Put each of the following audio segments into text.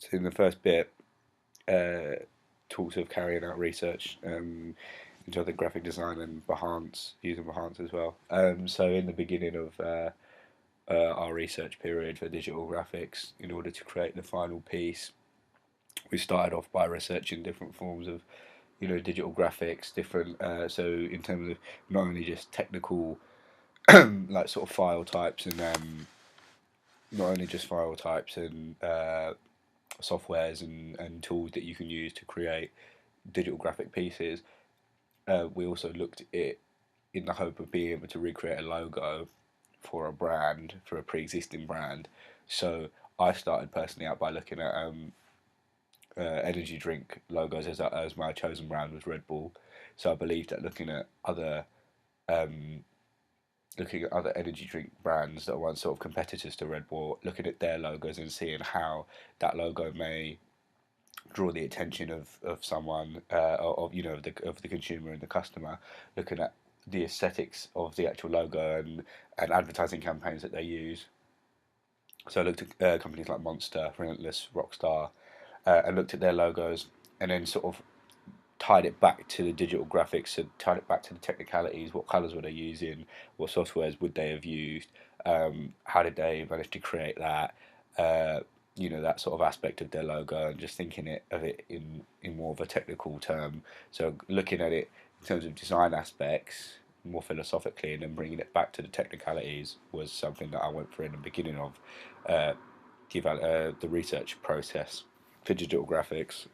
So in the first bit, talks of carrying out research into other graphic design and Behance, using Behance as well. So in the beginning of our research period for digital graphics, in order to create the final piece, we started off by researching different forms of digital graphics, different so in terms of not only just technical like sort of file types and not only just file types and softwares and tools that you can use to create digital graphic pieces. We also looked at it in the hope of being able to recreate a logo for a brand, for a pre-existing brand. So I started personally out by looking at energy drink logos as my chosen brand was Red Bull. So I believed that um, looking at other energy drink brands that were sort of competitors to Red Bull, looking at their logos and seeing how that logo may draw the attention of someone of of the consumer and the customer, looking at the aesthetics of the actual logo and advertising campaigns that they use. So I looked at companies like Monster, Relentless, Rockstar, and looked at their logos, and then sort of tied it back to the digital graphics and tied it back to the technicalities. What colours were they using? What softwares would they have used? How did they manage to create that? Uh, that sort of aspect of their logo, and just thinking of it in more of a technical term. So looking at it in terms of design aspects more philosophically, and then bringing it back to the technicalities was something that I went through in the beginning of uh, the research process for digital graphics.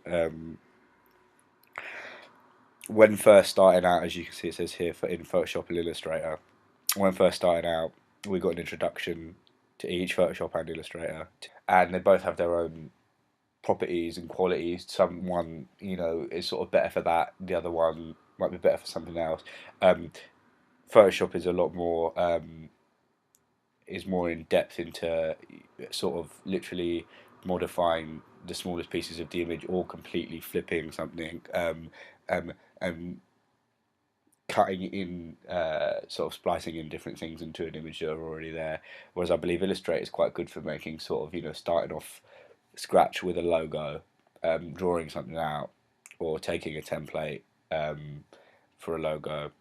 When first starting out, as you can see, it says here in Photoshop and Illustrator. When first starting out, we got an introduction to each Photoshop and Illustrator, and they both have their own properties and qualities. Someone, is sort of better for that. The other one might be better for something else. Um, Photoshop is a lot more is more in depth into sort of literally modifying the smallest pieces of the image or completely flipping something and cutting in, sort of splicing in different things into an image that are already there. Whereas I believe Illustrator is quite good for making sort of starting off scratch with a logo, drawing something out, or taking a template for a logo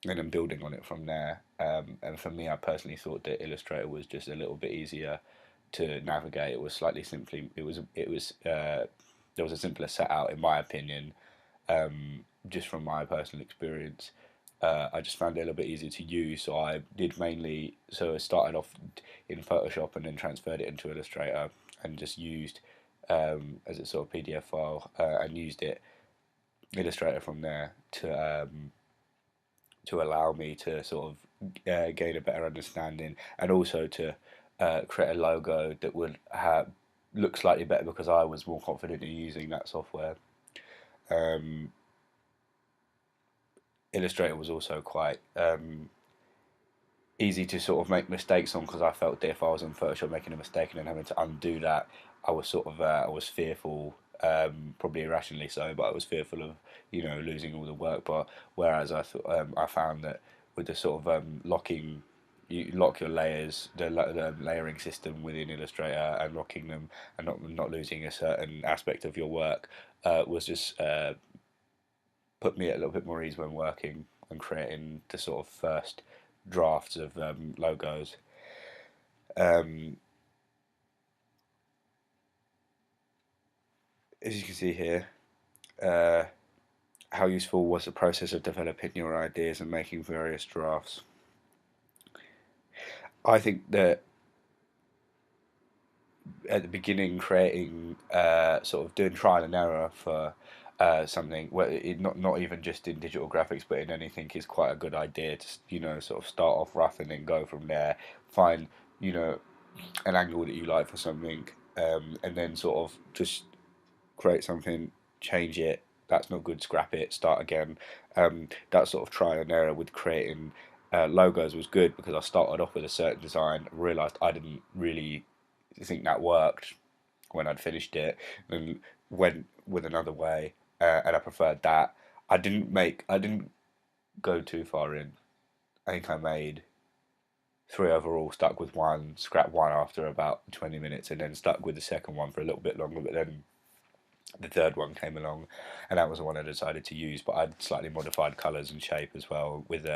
and then building on it from there. And for me, I personally thought that Illustrator was just a little bit easier to navigate. It was slightly simply. It was there was a simpler set out in my opinion, just from my personal experience. I just found it a little bit easier to use, so I did mainly. So I started off in Photoshop and then transferred it into Illustrator and just used as a sort of PDF file and used it Illustrator from there to allow me to sort of gain a better understanding and also to create a logo that would look slightly better because I was more confident in using that software. Um, Illustrator was also quite easy to sort of make mistakes on because I felt that if I was in Photoshop making a mistake and then having to undo that, I was sort of I was fearful, probably irrationally so, but I was fearful of losing all the work. But whereas I found that with the sort of locking. You lock your layers, the layering system within Illustrator, and locking them, and not losing a certain aspect of your work, was just put me at a little bit more ease when working and creating the sort of first drafts of logos. Um, as you can see here, uh, how useful was the process of developing your ideas and making various drafts? I think that at the beginning, creating sort of doing trial and error for something, well, not even just in digital graphics, but in anything, is quite a good idea to sort of start off rough and then go from there. Find you know an angle that you like for something, and then sort of just create something, change it. That's not good. Scrap it. Start again. That sort of trial and error with creating logos was good because I started off with a certain design, realised I didn't really think that worked when I'd finished it, and went with another way, and I preferred that. I didn't go too far in. I think I made 3 overall, stuck with one, scrapped one after about 20 minutes, and then stuck with the second one for a little bit longer. But then the third one came along, and that was the one I decided to use. But I'd slightly modified colours and shape as well, with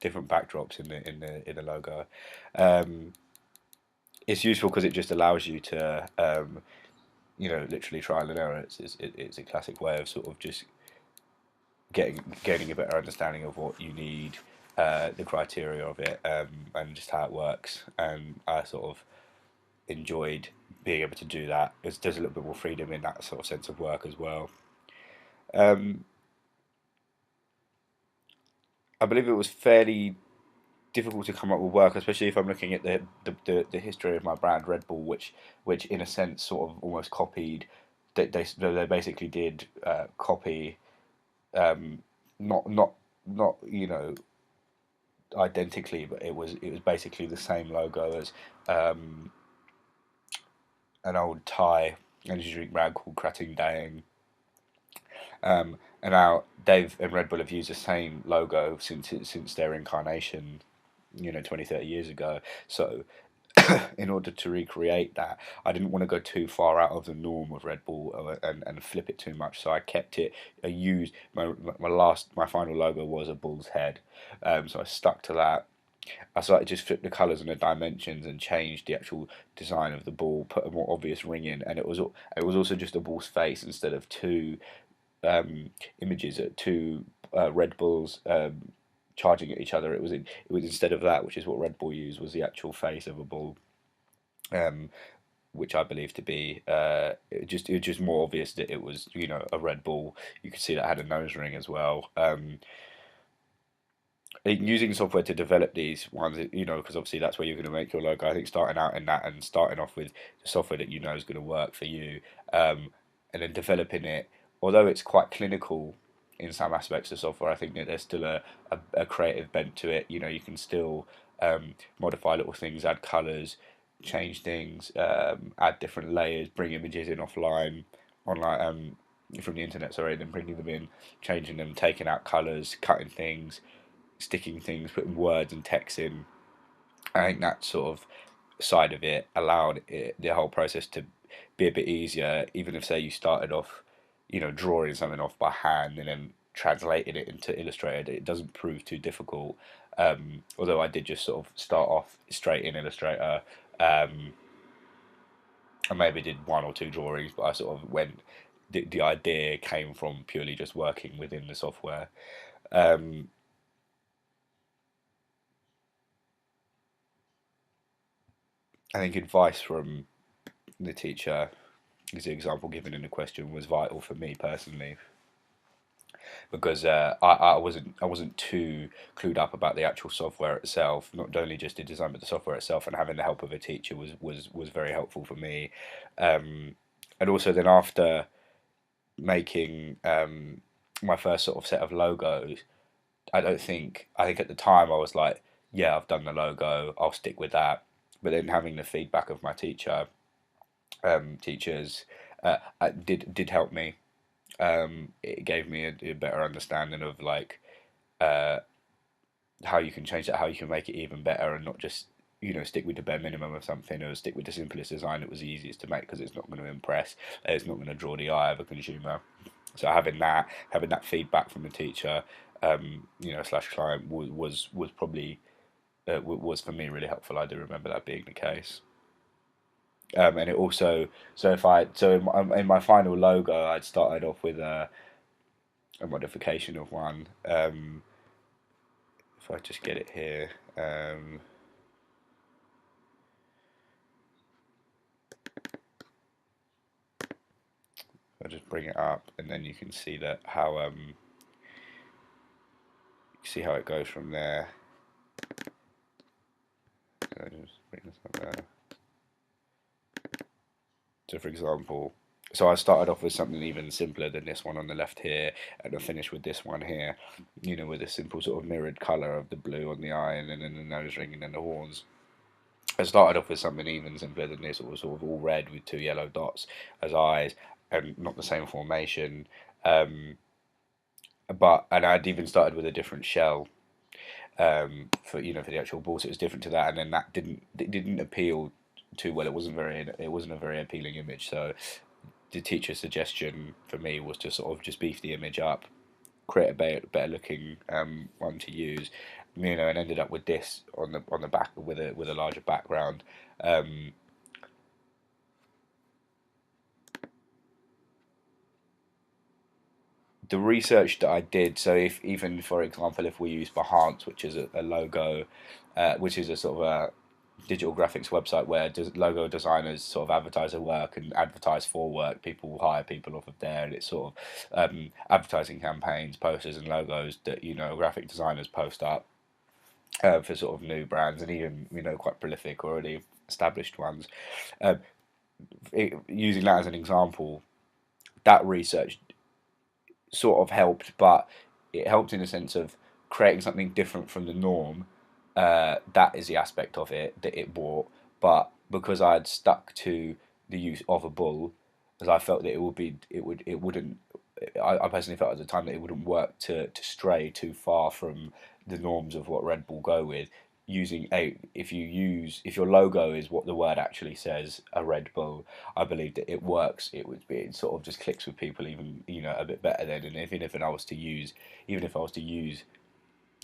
different backdrops in the logo. Um, it's useful because it just allows you to literally trial and error. It's a classic way of sort of just gaining a better understanding of what you need, the criteria of it, and just how it works. And I sort of enjoyed being able to do that. There's a little bit more freedom in that sort of sense of work as well. Um, I believe it was fairly difficult to come up with work, especially if I'm looking at the history of my brand Red Bull, which in a sense sort of almost copied. They basically did copy, um, not not identically, but it was basically the same logo as um, an old Thai energy drink brand called Krating Daeng. And now Dave and Red Bull have used the same logo since their incarnation, 20, 30 years ago. So in order to recreate that, I didn't want to go too far out of the norm of Red Bull, and flip it too much. So I kept it. I used my final logo was a bull's head, so I stuck to that. I started just flip the colours and the dimensions and changed the actual design of the ball, put a more obvious ring in, and it was also just a ball's face instead of two images at two Red Bulls charging at each other. It was instead of that, which is what Red Bull used, was the actual face of a bull, um, which I believe to be it was just more obvious that it was a Red Bull. You could see that it had a nose ring as well. Using software to develop these ones, because obviously that's where you're going to make your logo. I think starting out in that and starting off with the software that is going to work for you, and then developing it, although it's quite clinical in some aspects of software, I think that there's still a creative bent to it. You can still modify little things, add colors, change things, add different layers, bring images in online, from the internet, sorry, then bringing them in, changing them, taking out colors, cutting things, sticking things, putting words and text in. I think that sort of side of it allowed the whole process to be a bit easier, even if say you started off, drawing something off by hand and then translated it into Illustrator. It doesn't prove too difficult. Although I did just sort of start off straight in Illustrator. I maybe did one or two drawings, but I sort of went. The idea came from purely just working within the software. Um, I think advice from the teacher, as the example given in the question, was vital for me personally, because I wasn't too clued up about the actual software itself. Not only just the design, but the software itself, and having the help of a teacher was very helpful for me. And also then after making my first sort of set of logos, I think at the time I was like, yeah, I've done the logo, I'll stick with that. But then having the feedback of my teachers, did help me. It gave me a better understanding of like uh, how you can change that, how you can make it even better, and not just stick with the bare minimum of something, or stick with the simplest design that was the easiest to make, because it's not going to impress, it's not going to draw the eye of a consumer. So having that feedback from the teacher, slash client, was probably was for me really helpful. I do remember that being the case. And it also, in my final logo, I'd started off with a modification of one. If I just get it here, I'll just bring it up, and then you can see that how it goes from there. I'll just bring this up there. So, for example, I started off with something even simpler than this one on the left here, and I finished with this one here, with a simple sort of mirrored colour of the blue on the eye, and then the nose ring, and then the horns. I started off with something even simpler than this. It was sort of all red with two yellow dots as eyes, and not the same formation. And I'd even started with a different shell. for for the actual ball. So it was different to that, and then that didn't appeal too well. It wasn't a very appealing image. So the teacher's suggestion for me was to sort of just beef the image up, create a better looking one to use, and ended up with this on the back with a larger background. The research that I did, so if even for example, if we use Behance, which is a logo, which is a sort of a digital graphics website where logo designers sort of advertise their work and advertise for work. People hire people off of there, and it's sort of advertising campaigns, posters, and logos that graphic designers post up for sort of new brands and even quite prolific already established ones. Um, Using that as an example, that research sort of helped, but it helped in the sense of creating something different from the norm. That is the aspect of it that it brought. But because I had stuck to the use of a bull, as I felt that it wouldn't. I personally felt at the time that it wouldn't work to stray too far from the norms of what Red Bull go with. If your logo is what the word actually says, a Red Bull, I believe that it works. It sort of just clicks with people even a bit better then. And even if I was to use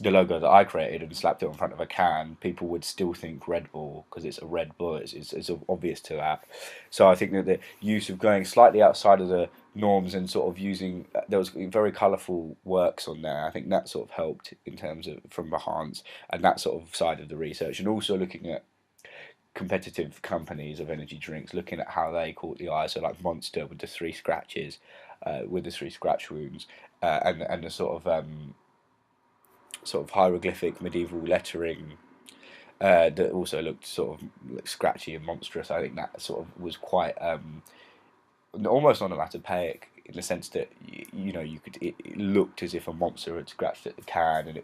the logo that I created and slapped it on front of a can, people would still think Red Bull because it's a Red Bull. It's obvious to that. So I think that the use of going slightly outside of the norms and sort of using there was very colourful works on there. I think that sort of helped in terms of from Behance and that sort of side of the research, and also looking at competitive companies of energy drinks, looking at how they caught the eye. So like Monster with the three scratches, with the three scratch wounds, and the sort of hieroglyphic medieval lettering that also looked sort of like scratchy and monstrous. I think that sort of was quite almost onomatopoeic in the sense that it looked as if a monster had scratched at the can, and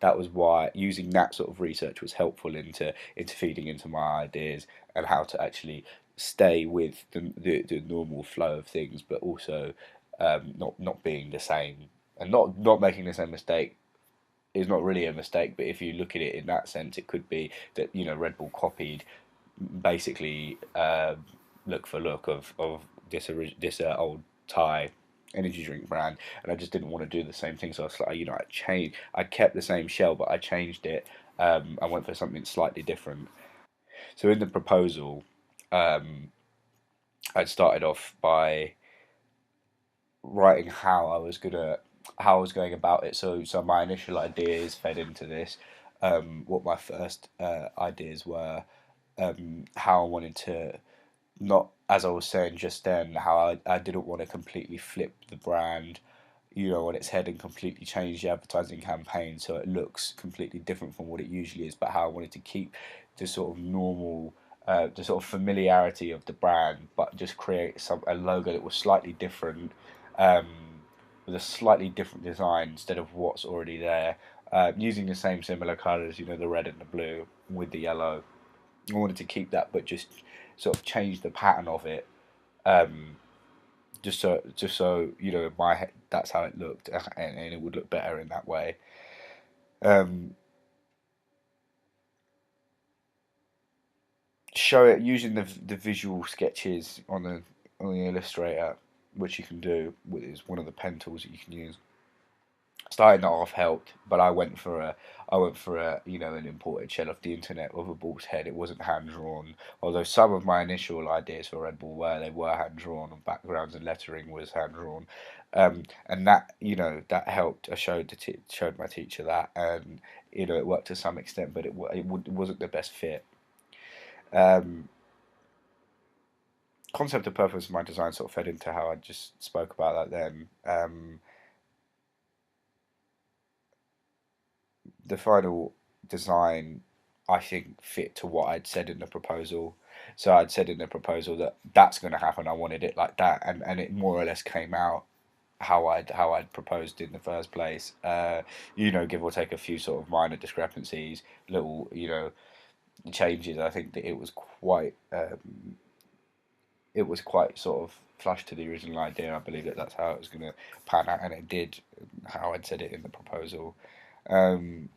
that was why using that sort of research was helpful into feeding into my ideas and how to actually stay with the normal flow of things, but also not being the same and not making the same mistake is not really a mistake, but if you look at it in that sense, it could be that Red Bull copied basically look for look of this old Thai energy drink brand, and I just didn't want to do the same thing. So I was like, I kept the same shell, but I changed it. I went for something slightly different. So in the proposal, I started off by writing how I was going about it. So my initial ideas fed into this. What my first ideas were, how I wanted to not, as I was saying just then, how I didn't want to completely flip the brand, on its head and completely change the advertising campaign so it looks completely different from what it usually is, but how I wanted to keep the sort of normal, the sort of familiarity of the brand, but just create a logo that was slightly different, um, with a slightly different design instead of what's already there, using the same similar colours, the red and the blue with the yellow. I wanted to keep that, but just sort of change the pattern of it, um, just so in my head that's how it looked, and it would look better in that way. Um, Show it using the visual sketches on the Illustrator, which you can do, which is one of the pen tools that you can use. Starting that off helped, but I went for a an imported shell off the internet with a bull's head. It wasn't hand drawn, although some of my initial ideas for Red Bull were hand drawn, and backgrounds and lettering was hand drawn, and that that helped. I showed my teacher that, and it worked to some extent, but it wasn't the best fit. Um, Concept of purpose of my design sort of fed into how I just spoke about that then. The final design, I think, fit to what I'd said in the proposal. So I'd said in the proposal that that's going to happen. I wanted it like that, and it more or less came out how I'd proposed in the first place. Give or take a few sort of minor discrepancies, little changes. I think that it was quite sort of flush to the original idea. I believe that that's how it was going to pan out, and it did how I'd said it in the proposal. Um,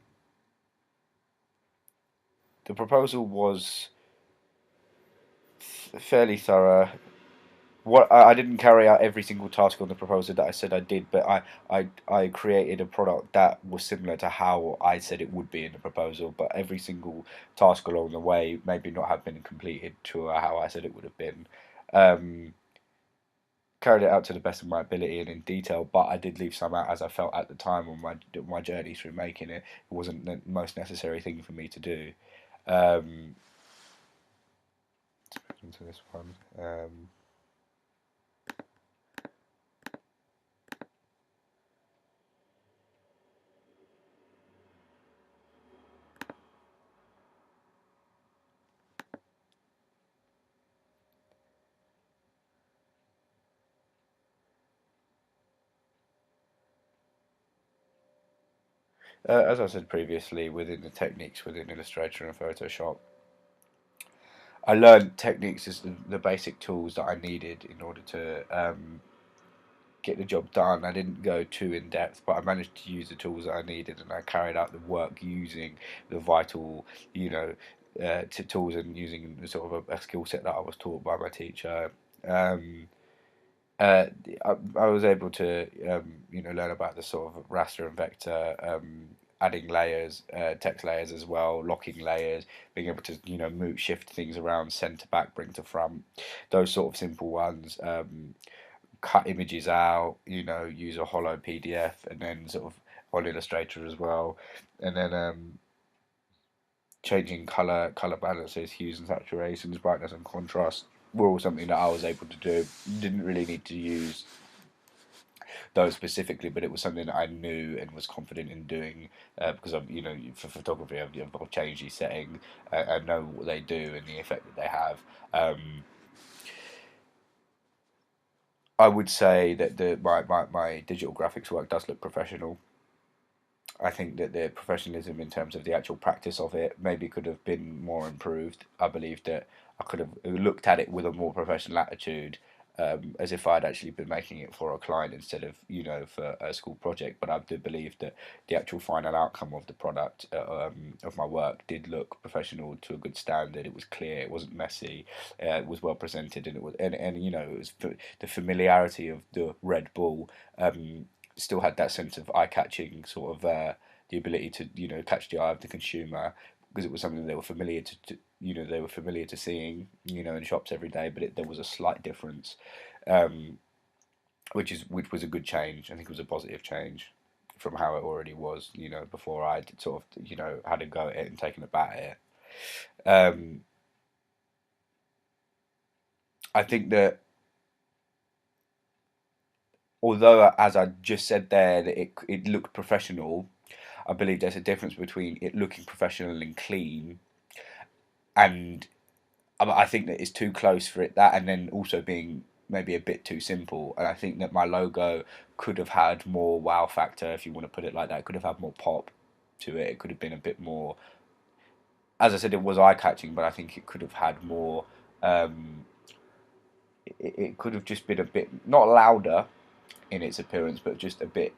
the proposal was fairly thorough. What I didn't carry out every single task on the proposal that I said I did, but I created a product that was similar to how I said it would be in the proposal. But every single task along the way maybe not have been completed to how I said it would have been. Um, Carried it out to the best of my ability and in detail, but I did leave some out as I felt at the time on my journey through making it. It wasn't the most necessary thing for me to do. Um, into this one. As I said previously, within the techniques within Illustrator and Photoshop, I learned techniques as the basic tools that I needed in order to get the job done. I didn't go too in depth, but I managed to use the tools that I needed, and I carried out the work using the vital, you know, tools and using sort of a skill set that I was taught by my teacher. Um, uh, I was able to learn about the sort of raster and vector, adding layers, text layers as well, locking layers, being able to move, shift things around, center back, bring to front, those sort of simple ones. Cut images out, use a hollow PDF, and then sort of on Illustrator as well, and then changing color balances, hues and saturations, brightness and contrast were all something that I was able to do. Didn't really need to use those specifically, but it was something that I knew and was confident in doing because I'm, for photography, I've changed these settings. I know what they do and the effect that they have. I would say that my digital graphics work does look professional. I think that the professionalism in terms of the actual practice of it maybe could have been more improved. I believe that I could have looked at it with a more professional attitude, as if I'd actually been making it for a client instead of for a school project. But I do believe that the actual final outcome of the product of my work did look professional to a good standard. It was clear, it wasn't messy, it was well presented, and it was the familiarity of the Red Bull. Still had that sense of eye-catching sort of the ability to catch the eye of the consumer because it was something they were familiar they were familiar to seeing in shops every day, but there was a slight difference, um, which was a good change. I think it was a positive change from how it already was before I sort of had a go at it and taken a bat at it. I think that although as I just said there that it looked professional, I believe there's a difference between it looking professional and clean, and I think that it's too close for it that, and then also being maybe a bit too simple. And I think that my logo could have had more wow factor, if you want to put it like that. It could have had more pop to it. It could have been a bit more. As I said, it was eye catching, but I think it could have had more. Um, it could have just been a bit not louder in its appearance, but just a bit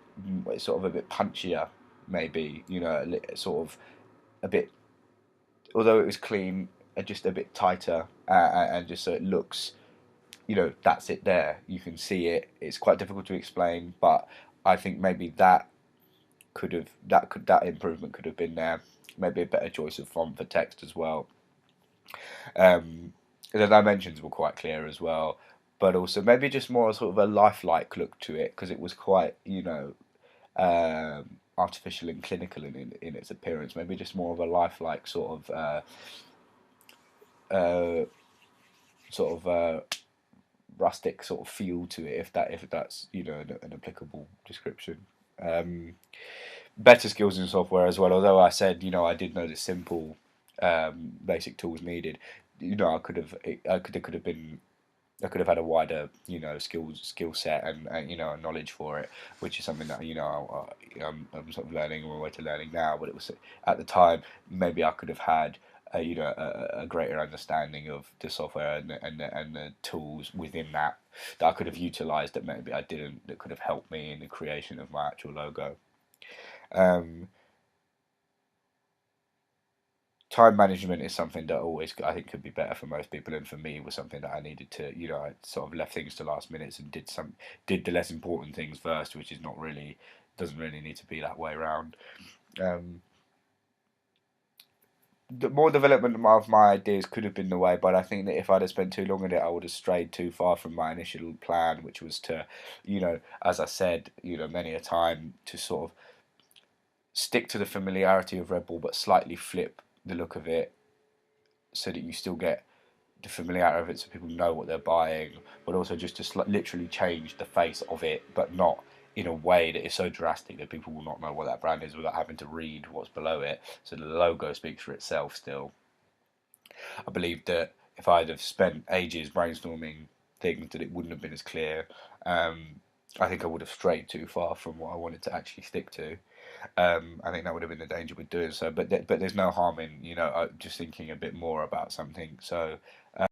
sort of a bit punchier, maybe sort of a bit. Although it was clean, just a bit tighter, and just so it looks, that's it there. You can see it. It's quite difficult to explain, but I think maybe that improvement could have been there. Maybe a better choice of font for text as well. Um, the dimensions were quite clear as well, but also maybe just more sort of a lifelike look to it because it was quite artificial and clinical in its appearance. Maybe just more of a lifelike uh, sort of rustic sort of feel to it, if that's an applicable description. Um, Better skills in software as well. Although I said I did know the simple basic tools needed. I could have there could have been I could have had a wider skill set and a knowledge for it, which is something that I'm sort of learning on my way to learning now. But it was at the time maybe I could have had a greater understanding of the software and the tools within that I could have utilized that maybe I didn't, that could have helped me in the creation of my actual logo. Um, time management is something that always I think could be better for most people, and for me was something that I needed to, I sort of left things to last minutes and did the less important things first, which is not really doesn't really need to be that way around. Um, the more development of my ideas could have been the way, but I think that if I'd have spent too long on it, I would have strayed too far from my initial plan, which was to, as I said, many a time, to sort of stick to the familiarity of Red Bull, but slightly flip the look of it so that you still get the familiarity of it, so people know what they're buying, but also just to literally change the face of it, but not in a way that is so drastic that people will not know what that brand is without having to read what's below it. So the logo speaks for itself still. I believe that if I'd have spent ages brainstorming things, that it wouldn't have been as clear. I think I would have strayed too far from what I wanted to actually stick to. I think that would have been the danger with doing so. But there's no harm in just thinking a bit more about something. So